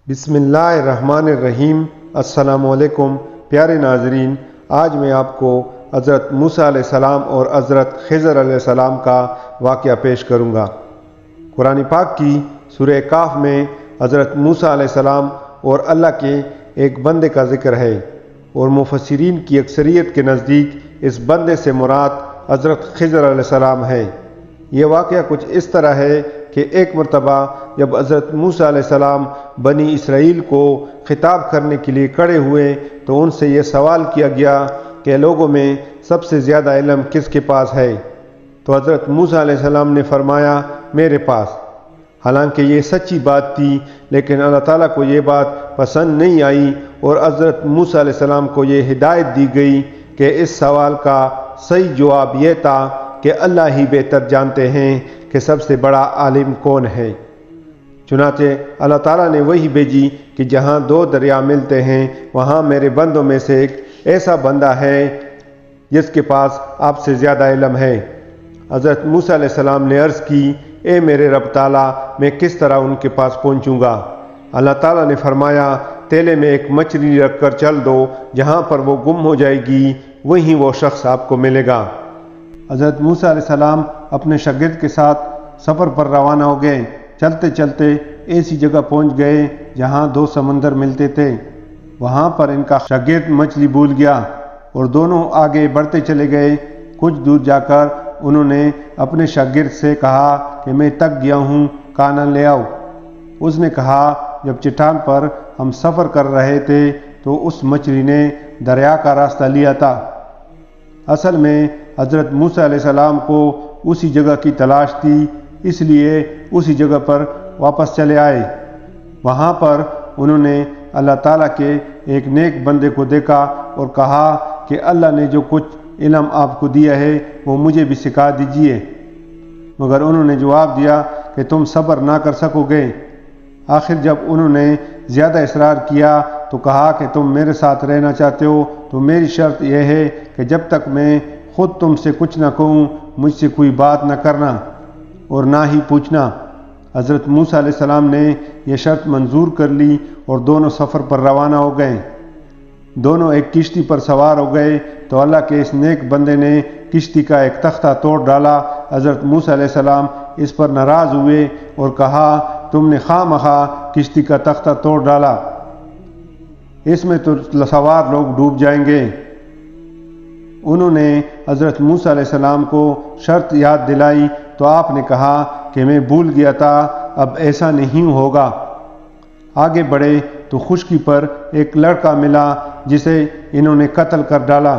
بسم اللہ الرحمن الرحیم۔ السلام علیکم پیارے ناظرین، آج میں آپ کو حضرت موسیٰ علیہ السلام اور حضرت خضر علیہ السلام کا واقعہ پیش کروں گا۔ قرآن پاک کی سورہ کہف میں حضرت موسیٰ علیہ السلام اور اللہ کے ایک بندے کا ذکر ہے، اور مفسرین کی اکثریت کے نزدیک اس بندے سے مراد حضرت خضر علیہ السلام ہے۔ یہ واقعہ کچھ اس طرح ہے کہ ایک مرتبہ جب حضرت موسیٰ علیہ السلام بنی اسرائیل کو خطاب کرنے کے لیے کھڑے ہوئے تو ان سے یہ سوال کیا گیا کہ لوگوں میں سب سے زیادہ علم کس کے پاس ہے؟ تو حضرت موسیٰ علیہ السلام نے فرمایا میرے پاس۔ حالانکہ یہ سچی بات تھی، لیکن اللہ تعالیٰ کو یہ بات پسند نہیں آئی، اور حضرت موسیٰ علیہ السلام کو یہ ہدایت دی گئی کہ اس سوال کا صحیح جواب یہ تھا کہ اللہ ہی بہتر جانتے ہیں کہ سب سے بڑا عالم کون ہے۔ چنانچہ اللہ تعالیٰ نے وہی بھیجی کہ جہاں دو دریا ملتے ہیں وہاں میرے بندوں میں سے ایک ایسا بندہ ہے جس کے پاس آپ سے زیادہ علم ہے۔ حضرت موسیٰ علیہ السلام نے عرض کی، اے میرے رب تعالیٰ، میں کس طرح ان کے پاس پہنچوں گا؟ اللہ تعالیٰ نے فرمایا، تیلے میں ایک مچھلی رکھ کر چل دو، جہاں پر وہ گم ہو جائے گی وہیں وہ شخص آپ کو ملے گا۔ حضرت موسیٰ علیہ السلام اپنے شاگرد کے ساتھ سفر پر روانہ ہو گئے۔ چلتے چلتے ایسی جگہ پہنچ گئے جہاں دو سمندر ملتے تھے۔ وہاں پر ان کا شاگرد مچھلی بھول گیا اور دونوں آگے بڑھتے چلے گئے۔ کچھ دور جا کر انہوں نے اپنے شاگرد سے کہا کہ میں تک گیا ہوں، کانا لے آؤ۔ اس نے کہا، جب چٹان پر ہم سفر کر رہے تھے تو اس مچھلی نے دریا کا راستہ لیا تھا۔ اصل میں حضرت موسیٰ علیہ السلام کو اسی جگہ کی تلاش تھی، اس لیے اسی جگہ پر واپس چلے آئے۔ وہاں پر انہوں نے اللہ تعالیٰ کے ایک نیک بندے کو دیکھا اور کہا کہ اللہ نے جو کچھ علم آپ کو دیا ہے وہ مجھے بھی سکھا دیجیے، مگر انہوں نے جواب دیا کہ تم صبر نہ کر سکو گے۔ آخر جب انہوں نے زیادہ اصرار کیا تو کہا کہ تم میرے ساتھ رہنا چاہتے ہو تو میری شرط یہ ہے کہ جب تک میں خود تم سے کچھ نہ کہوں مجھ سے کوئی بات نہ کرنا اور نہ ہی پوچھنا۔ حضرت موسیٰ علیہ السلام نے یہ شرط منظور کر لی اور دونوں سفر پر روانہ ہو گئے۔ دونوں ایک کشتی پر سوار ہو گئے تو اللہ کے اس نیک بندے نے کشتی کا ایک تختہ توڑ ڈالا۔ حضرت موسیٰ علیہ السلام اس پر ناراض ہوئے اور کہا، تم نے خواہ مخواہ کشتی کا تختہ توڑ ڈالا، اس میں تو سوار لوگ ڈوب جائیں گے۔ انہوں نے حضرت موسیٰ علیہ السلام کو شرط یاد دلائی تو آپ نے کہا کہ میں بھول گیا تھا، اب ایسا نہیں ہوگا۔ آگے بڑھے تو خشکی پر ایک لڑکا ملا جسے انہوں نے قتل کر ڈالا۔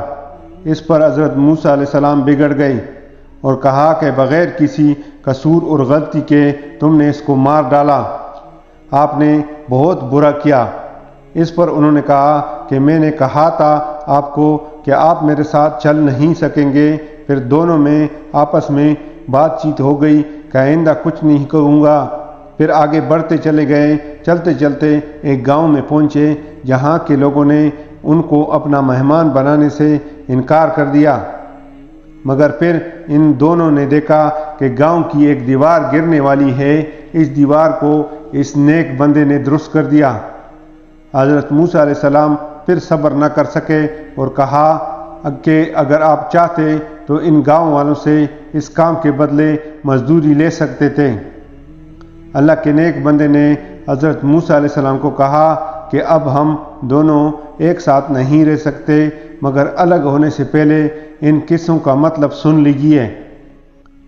اس پر حضرت موسیٰ علیہ السلام بگڑ گئے اور کہا کہ بغیر کسی قصور اور غلطی کے تم نے اس کو مار ڈالا، آپ نے بہت برا کیا۔ اس پر انہوں نے کہا کہ میں نے کہا تھا آپ کو کہ آپ میرے ساتھ چل نہیں سکیں گے۔ پھر دونوں میں آپس میں بات چیت ہو گئی کہ آئندہ کچھ نہیں کہوں گا۔ پھر آگے بڑھتے چلے گئے۔ چلتے چلتے ایک گاؤں میں پہنچے جہاں کے لوگوں نے ان کو اپنا مہمان بنانے سے انکار کر دیا، مگر پھر ان دونوں نے دیکھا کہ گاؤں کی ایک دیوار گرنے والی ہے۔ اس دیوار کو اس نیک بندے نے درست کر دیا۔ حضرت موسیٰ علیہ السلام پھر صبر نہ کر سکے اور کہا کہ اگر آپ چاہتے تو ان گاؤں والوں سے اس کام کے بدلے مزدوری لے سکتے تھے۔ اللہ کے نیک بندے نے حضرت موسیٰ علیہ السلام کو کہا کہ اب ہم دونوں ایک ساتھ نہیں رہ سکتے، مگر الگ ہونے سے پہلے ان قصوں کا مطلب سن لیجیے۔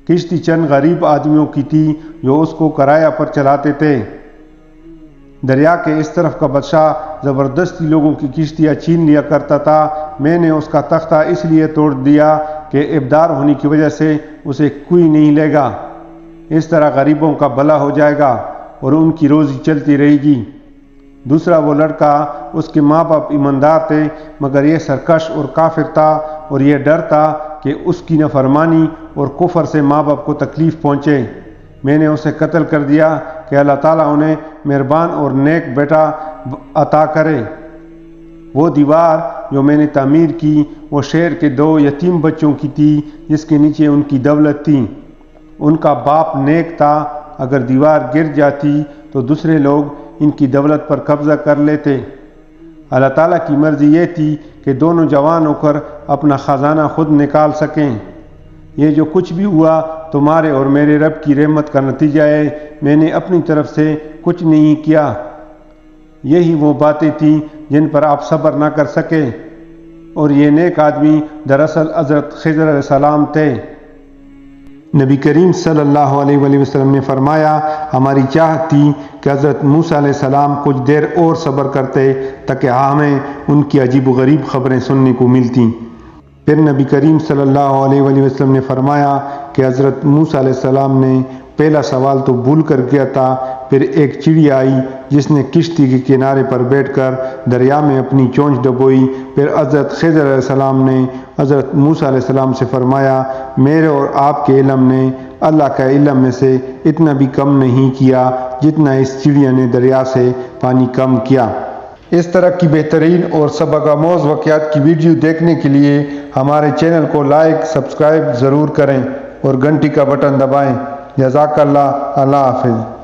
کشتی چند غریب آدمیوں کی تھی جو اس کو کرایہ پر چلاتے تھے۔ دریا کے اس طرف کا بادشاہ زبردستی لوگوں کی کشتیاں چھین لیا کرتا تھا۔ میں نے اس کا تختہ اس لیے توڑ دیا کہ ابدار ہونے کی وجہ سے اسے کوئی نہیں لے گا۔ اس طرح غریبوں کا بھلا ہو جائے گا اور ان کی روزی چلتی رہے گی۔ دوسرا وہ لڑکا، اس کے ماں باپ ایماندار تھے، مگر یہ سرکش اور کافر تھا، اور یہ ڈر تھا کہ اس کی نافرمانی اور کفر سے ماں باپ کو تکلیف پہنچے۔ میں نے اسے قتل کر دیا کہ اللہ تعالیٰ انہیں مہربان اور نیک بیٹا عطا کرے۔ وہ دیوار جو میں نے تعمیر کی وہ شہر کے 2 یتیم بچوں کی تھی جس کے نیچے ان کی دولت تھی۔ ان کا باپ نیک تھا، اگر دیوار گر جاتی تو دوسرے لوگ ان کی دولت پر قبضہ کر لیتے۔ اللہ تعالیٰ کی مرضی یہ تھی کہ دونوں جوان ہو کر اپنا خزانہ خود نکال سکیں۔ یہ جو کچھ بھی ہوا تمہارے اور میرے رب کی رحمت کا نتیجہ ہے، میں نے اپنی طرف سے کچھ نہیں کیا۔ یہی وہ باتیں تھیں جن پر آپ صبر نہ کر سکے، اور یہ نیک آدمی دراصل حضرت خضر علیہ السلام تھے۔ نبی کریم صلی اللہ علیہ وآلہ وسلم نے فرمایا، ہماری چاہت تھی کہ حضرت موسیٰ علیہ السلام کچھ دیر اور صبر کرتے تاکہ ہمیں ان کی عجیب و غریب خبریں سننے کو ملتیں۔ پھر نبی کریم صلی اللہ علیہ وآلہ وسلم نے فرمایا کہ حضرت موسیٰ علیہ السلام نے پہلا سوال تو بھول کر کیا تھا، پھر ایک چڑیا آئی جس نے کشتی کے کنارے پر بیٹھ کر دریا میں اپنی چونچ ڈبوئی۔ پھر حضرت خضر علیہ السلام نے حضرت موسیٰ علیہ السلام سے فرمایا، میرے اور آپ کے علم نے اللہ کا علم میں سے اتنا بھی کم نہیں کیا جتنا اس چڑیا نے دریا سے پانی کم کیا۔ اس طرح کی بہترین اور سبق آموز واقعات کی ویڈیو دیکھنے کے لیے ہمارے چینل کو لائک، سبسکرائب ضرور کریں اور گھنٹی کا بٹن دبائیں۔ جزاک اللہ، اللہ حافظ۔